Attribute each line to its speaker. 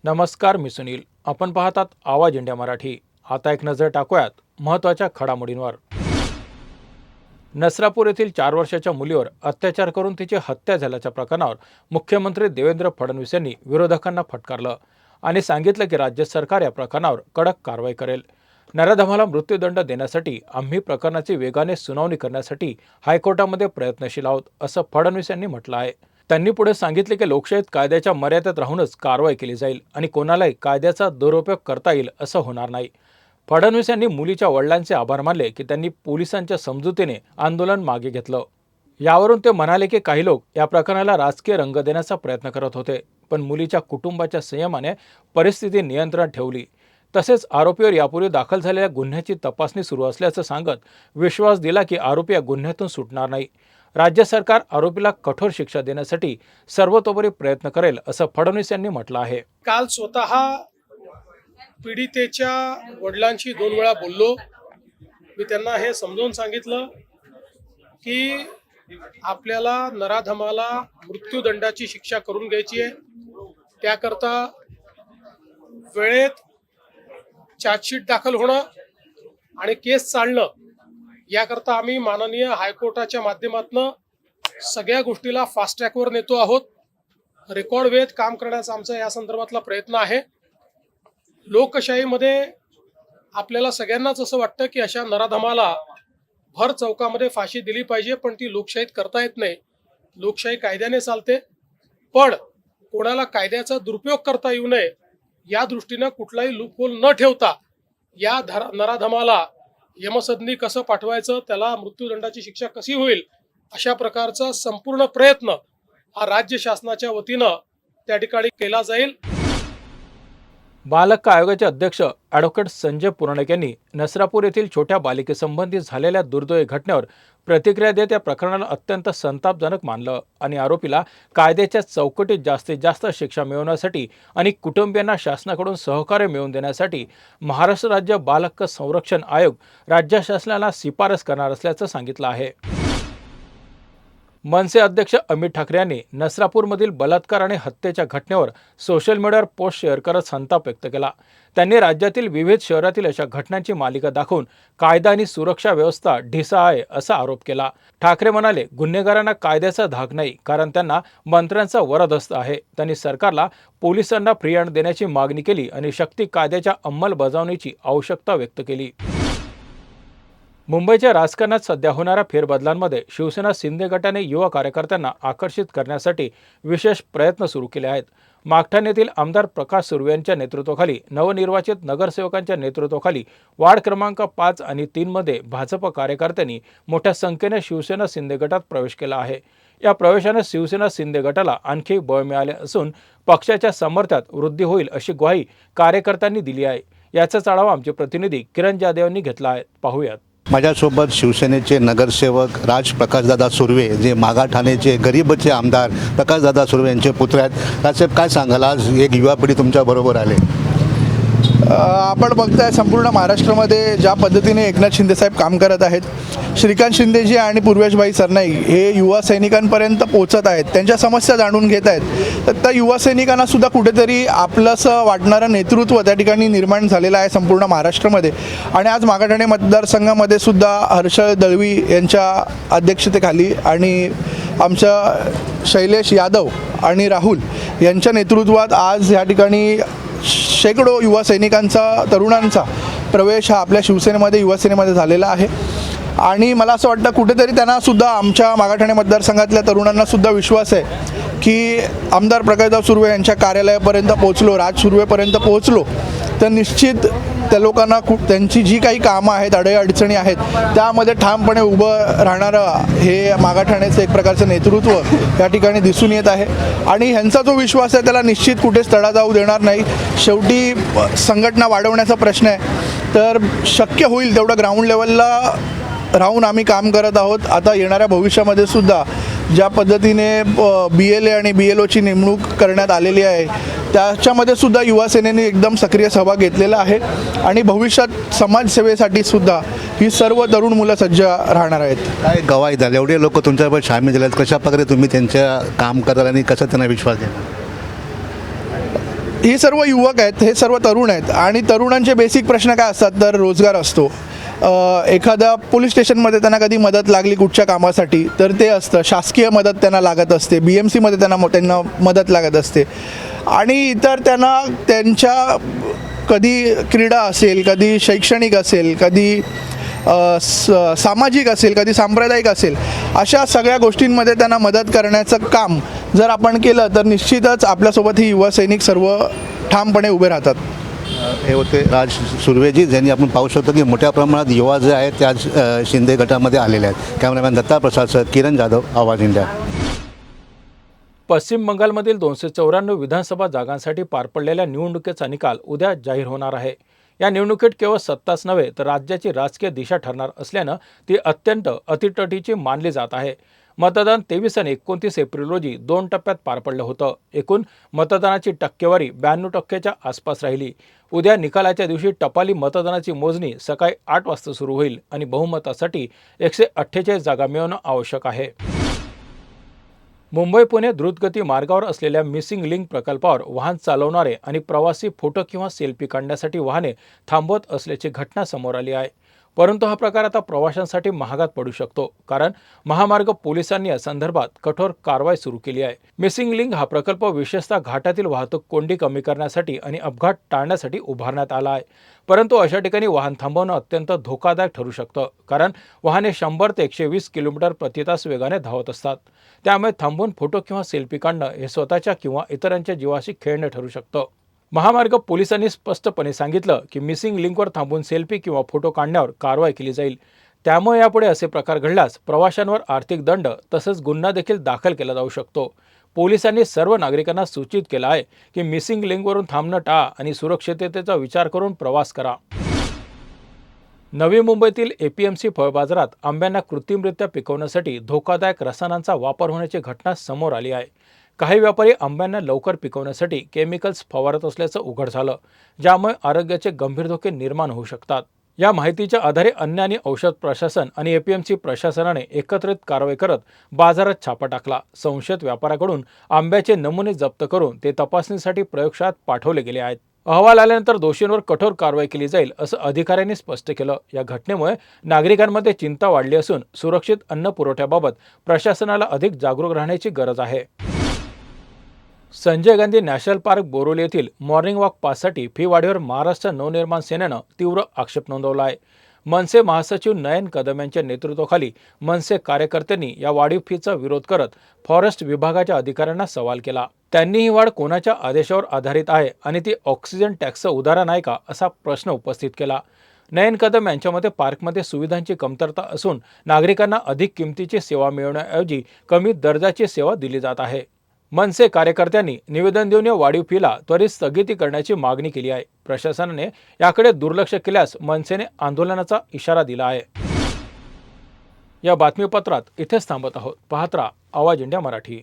Speaker 1: नमस्कार, मी सुनील. आपण पाहतात आवाज इंडिया मराठी. आता एक नजर टाकूयात महत्त्वाच्या घडामोडींवर. नसरापूर येथील 4 वर्षाच्या मुलीवर अत्याचार करून तिची हत्या झाल्याच्या प्रकरणावर मुख्यमंत्री देवेंद्र फडणवीस यांनी विरोधकांना फटकारलं आणि सांगितलं की राज्य सरकार या प्रकरणावर कडक कारवाई करेल. नराधमाला मृत्यूदंड देण्यासाठी आम्ही प्रकरणाची वेगाने सुनावणी करण्यासाठी हायकोर्टामध्ये प्रयत्नशील आहोत, असं फडणवीस यांनी म्हटलं आहे. त्यांनी पुढे सांगितले की लोकशाहीत कायद्याच्या मर्यादेत राहूनच कारवाई केली जाईल आणि कोणालाही कायद्याचा दुरुपयोग करता येईल असं होणार नाही. फडणवीस यांनी मुलीच्या वडिलांचे आभार मानले की त्यांनी पोलिसांच्या समजुतीने आंदोलन मागे घेतलं. यावरून ते म्हणाले की काही लोक या प्रकरणाला राजकीय रंग देण्याचा प्रयत्न करत होते, पण मुलीच्या कुटुंबाच्या संयमाने परिस्थिती नियंत्रणात ठेवली. तसेच आरोपीवर यापूर्वी दाखल झालेल्या गुन्ह्याची तपासणी सुरू असल्याचं सांगत विश्वास दिला की आरोपी या गुन्ह्यातून सुटणार नाही. राज्य सरकार आरोपीला कठोर शिक्षा देण्यासाठी सर्वतोपरी प्रयत्न करेल, असं फडणवीस यांनी म्हटलं आहे.
Speaker 2: काल स्वतः पीडितेच्या वडिलांशी 2 वेळा बोललो. मी त्यांना हे समजावून सांगितलं की आपल्याला नराधमाला मृत्यूदंडाची शिक्षा करून घ्यायची आहे. त्याकरता वेळेत चार्जशीट दाखल होणं आणि केस चालणं याकरता आम्ही माननीय हायकोर्टाच्या माध्यमातून सगळ्या गोष्टीला फास्ट ट्रॅकवर नेतो आहोत. रेकॉर्ड वेळेत काम करण्याचा आमचा या संदर्भातला प्रयत्न आहे. लोकशाहीमध्ये आपल्याला सगळ्यांनाच असं वाटतं की अशा नराधमाला भर चौकामध्ये फाशी दिली पाहिजे, पण ती लोकशाहीत करता येत नाही. लोकशाही कायद्याने चालते, पण कोणाला कायद्याचा दुरुपयोग करता येऊ नये या दृष्टीनं कुठलाही लूपहोल न ठेवता या नराधमाला यमसदनी कसं पाठवायचं, त्याला मृत्यूदंडाची शिक्षा कशी होईल, अशा प्रकारचा संपूर्ण प्रयत्न हा राज्य शासनाच्या वतीनं त्या ठिकाणी केला जाईल.
Speaker 1: बाल हक्क आयोगाचे अध्यक्ष ॲडव्होकेट संजय पुराणिक यांनी नसरापूर येथील छोट्या बालिकेसंबंधी झालेल्या दुर्दैवी घटनेवर प्रतिक्रिया देत या प्रकरणाला अत्यंत संतापजनक मानलं आणि आरोपीला कायद्याच्या चौकटीत जास्तीत जास्त शिक्षा मिळवण्यासाठी आणि कुटुंबियांना शासनाकडून सहकार्य मिळवून देण्यासाठी महाराष्ट्र राज्य बाल हक्क संरक्षण आयोग राज्य शासनाला शिफारस करणार असल्याचं सांगितलं आहे. मनसे अध्यक्ष अमित ठाकरे यांनी नसरापूरमधील बलात्कार आणि हत्येच्या घटनेवर सोशल मीडियावर पोस्ट शेअर करत संताप व्यक्त केला. त्यांनी राज्यातील विविध शहरातील अशा घटनांची मालिका दाखवून कायदा आणि सुरक्षा व्यवस्था ढिसा आहे असा आरोप केला. ठाकरे म्हणाले, गुन्हेगारांना कायद्याचा धाक नाही, कारण त्यांना मंत्र्यांचा वरदहस्त आहे. त्यांनी सरकारला पोलिसांना फ्री हँड देण्याची मागणी केली आणि शक्ती कायद्याच्या अंमलबजावणीची आवश्यकता व्यक्त केली. मुंबईच्या राजकारणात सध्या होणाऱ्या फेरबदलांमध्ये शिवसेना शिंदे गटाने युवा कार्यकर्त्यांना आकर्षित करण्यासाठी विशेष प्रयत्न सुरू केले आहेत. मागठाण येथील आमदार प्रकाश सुर्वे यांच्या नेतृत्वाखाली नवनिर्वाचित नगरसेवकांच्या नेतृत्वाखाली वार्ड क्रमांक 5 आणि 3 मध्ये भाजप कार्यकर्त्यांनी मोठ्या संख्येने शिवसेना शिंदे गटात प्रवेश केला आहे. या प्रवेशाने शिवसेना शिंदे गटाला आणखी बळ मिळाले असून पक्षाच्या सामर्थ्यात वृद्धी होईल अशी ग्वाही कार्यकर्त्यांनी दिली आहे. याचाच आढावा आमचे प्रतिनिधी किरण जाधव यांनी घेतला आहे. पाहूयात.
Speaker 3: माझ्यासोबत शिवसेनेचे नगरसेवक प्रकाशदादा सुर्वे, जे मागाठाणेचे गरीबचे आमदार प्रकाशदादा सुर्वे यांचे पुत्र आहेत. राजसाहेब, काय सांगाल, आज एक युवा पिढी तुमच्याबरोबर आले?
Speaker 4: आपण बघताय संपूर्ण महाराष्ट्रामध्ये ज्या पद्धतीने एकनाथ शिंदेसाहेब काम करत आहेत, श्रीकांत शिंदेजी आणि पूर्वेशभाई सरनाईक हे युवा सैनिकांपर्यंत पोहोचत आहेत, त्यांच्या समस्या जाणून घेत आहेत. तर त्या युवा सैनिकांना सुद्धा कुठेतरी आपलंसं वाटणारं नेतृत्व त्या ठिकाणी निर्माण झालेलं आहे संपूर्ण महाराष्ट्रामध्ये. आणि आज मागाठाणे मतदारसंघामध्ये सुद्धा हर्षल दळवी यांच्या अध्यक्षतेखाली आणि आमच्या शैलेश यादव आणि राहुल यांच्या नेतृत्वात आज या ठिकाणी शेकडो युवा सैनिकांचा, तरुणांचा प्रवेश हा आपल्या शिवसेनेमध्ये, युवासेनेमध्ये झालेला आहे. आणि मला असं वाटतं कुठेतरी त्यांनासुद्धा, आमच्या मागाठाणे मतदारसंघातल्या तरुणांनासुद्धा विश्वास आहे की आमदार प्रकाशदादा सुर्वे यांच्या कार्यालयापर्यंत पोहोचलो, राज सुर्वेपर्यंत पोहोचलो तर निश्चित त्या लोकांना त्यांची जी काही कामं आहेत, अडचणी आहेत, त्यामध्ये ठामपणे उभं राहणारं हे मागाठाण्याचं एक प्रकारचं नेतृत्व या ठिकाणी दिसून येत आहे. आणि ह्यांचा जो विश्वास आहे त्याला निश्चित कुठेच तडा जाऊ देणार नाही. शेवटी संघटना वाढवण्याचा प्रश्न आहे, तर शक्य होईल तेवढं ग्राउंड लेवलला राहून आम्ही काम करत आहोत. आता येणाऱ्या भविष्यामध्ये सुद्धा ज्या पद्धतीने BLA आणि BLOची नेमणूक करण्यात आलेली आहे त्याच्यामध्ये सुद्धा युवासेनेने एकदम सक्रिय सहभाग घेतलेला आहे. आणि भविष्यात समाजसेवेसाठी सुद्धा ही सर्व तरुण मुलं सज्ज राहणार आहेत.
Speaker 3: काय गवाही द्याल, एवढे लोक तुमच्याबरोबर सामील झाले आहेत, कशा प्रकारे तुम्ही त्यांच्या काम कराल आणि कसा त्यांना विश्वास द्याल?
Speaker 4: हे सर्व युवक आहेत, हे सर्व तरुण आहेत आणि तरुणांचे बेसिक प्रश्न काय असतात तर रोजगार असतो. एखादा पोलीस स्टेशनमध्ये त्यांना कधी मदत लागली कुठच्या कामासाठी तर ते असतं, शासकीय मदत त्यांना लागत असते, BMCमध्ये त्यांना मदत लागत असते आणि इतर त्यांना त्यांच्या कधी क्रीडा असेल, कधी शैक्षणिक असेल, कधी सामाजिक असेल, कधी सांप्रदायिक असेल, अशा सगळ्या गोष्टींमध्ये त्यांना मदत करण्याचं काम जर आपण केलं तर निश्चितच आपल्यासोबत ही युवा सैनिक सर्व ठामपणे उभे राहतात.
Speaker 3: हे होते राज सुर्वेजी, ज्यांनी आपण पाहू शकतो की मोठ्या प्रमाणात युवा जे आहेत त्या आज, शिंदे गटामध्ये आलेले आहेत. कॅमेरामॅन दत्ता प्रसादसह किरण जाधव, आवाज इंडिया.
Speaker 1: पश्चिम बंगालमधील 294 विधानसभा जागांसाठी पार पडलेल्या निवडणुकीचा निकाल उद्या जाहीर होणार आहे. या निवडणुकीत केवळ सत्ताच नव्हे तर राज्याची राजकीय दिशा ठरणार असल्यानं ती अत्यंत अतिटटीची मानली जात आहे. मतदान 23 आणि 29 एप्रिल रोजी 2 टप्प्यात पार पडलं होतं. एकूण मतदानाची टक्केवारी 92% आसपास राहिली. उद्या निकालाच्या दिवशी टपाली मतदानाची मोजणी सकाळी 8 वाजता सुरू होईल आणि बहुमतासाठी 148 जागा मिळवणं आवश्यक आहे. मुंबई पुणे द्रुतगती मार्गावर असलेल्या मिसिंग लिंक प्रकल्पावर वाहन चालवणारे आणि प्रवासी फोटो किंवा सेल्फी काढण्यासाठी वाहने थांबवत असल्याची घटना समोर आली आहे. परंतु हा प्रकार आता प्रवाशांसाठी महागात पडू शकतो, कारण महामार्ग पोलिसांनी या संदर्भात कठोर कारवाई सुरू केली आहे. मिसिंग लिंक हा प्रकल्प विशेषतः घाटातील वाहतूक कोंडी कमी करण्यासाठी आणि अपघात टाळण्यासाठी उभारण्यात आला आहे. परंतु अशा ठिकाणी वाहन थांबवणं अत्यंत धोकादायक ठरू शकतं, कारण वाहने 100 ते 120 किलोमीटर प्रति तास वेगाने धावत असतात. त्यामुळे थांबून फोटो किंवा सेल्फी काढणं हे स्वतःच्या किंवा इतरांच्या जीवाशी खेळणं ठरू शकतं. महामार्ग पोलिसांनी स्पष्टपणे सांगितलं की मिसिंग लिंकवर थांबून सेल्फी किंवा फोटो काढण्यावर कारवाई केली जाईल. त्यामुळे यापुढे असे प्रकार घडल्यास प्रवाशांवर आर्थिक दंड तसंच गुन्हा देखील दाखल केला जाऊ शकतो. पोलिसांनी सर्व नागरिकांना सूचित केलं आहे की मिसिंग लिंकवरून थांबणं टाळा आणि सुरक्षिततेचा विचार करून प्रवास करा. नवी मुंबईतील APMC फळ बाजारात आंब्यांना कृत्रिमरित्या पिकवण्यासाठी धोकादायक रसायनांचा वापर होण्याची घटना समोर आली आहे. काही व्यापारी आंब्यांना लवकर पिकवण्यासाठी केमिकल्स फवारत असल्याचं उघड झालं, ज्यामुळे आरोग्याचे गंभीर धोके निर्माण होऊ शकतात. या माहितीच्या आधारे अन्न आणि औषध प्रशासन आणि APMC प्रशासनाने एकत्रित कारवाई करत बाजारात छापा टाकला. संशयित व्यापाऱ्याकडून आंब्याचे नमुने जप्त करून ते तपासणीसाठी प्रयोगशाळेत पाठवले गेले आहेत. अहवाल आल्यानंतर दोषींवर कठोर कारवाई केली जाईल असं अधिकाऱ्यांनी स्पष्ट केलं. या घटनेमुळे नागरिकांमध्ये चिंता वाढली असून सुरक्षित अन्न पुरवठ्याबाबत प्रशासनाला अधिक जागरूक राहण्याची गरज आहे. संजय गांधी नॅशनल पार्क बोरोली येथील मॉर्निंग वॉक पाससाठी फी वाढीवर महाराष्ट्र नवनिर्माण सेनेनं तीव्र आक्षेप नोंदवला आहे. मनसे महासचिव नयन कदम यांच्या नेतृत्वाखाली मनसे कार्यकर्त्यांनी या वाढीव फीचा विरोध करत फॉरेस्ट विभागाच्या अधिकाऱ्यांना सवाल केला. त्यांनी ही वाढ कोणाच्या आदेशावर आधारित आहे आणि ती ऑक्सिजन टॅक्सचं उदाहरण आहे का असा प्रश्न उपस्थित केला. नयन कदम यांच्या मते पार्कमध्ये सुविधांची कमतरता असून नागरिकांना अधिक किमतीची सेवा मिळवण्याऐवजी कमी दर्जाची सेवा दिली जात आहे. मनसे कार्यकर्त्यांनी निवेदन देऊन या वाढीव फीला त्वरित स्थगिती करण्याची मागणी केली आहे. प्रशासनाने याकडे दुर्लक्ष केल्यास मनसेने आंदोलनाचा इशारा दिला आहे. या बातमीपत्रात इथेच थांबत आहोत. पाहत राहा आवाज इंडिया मराठी.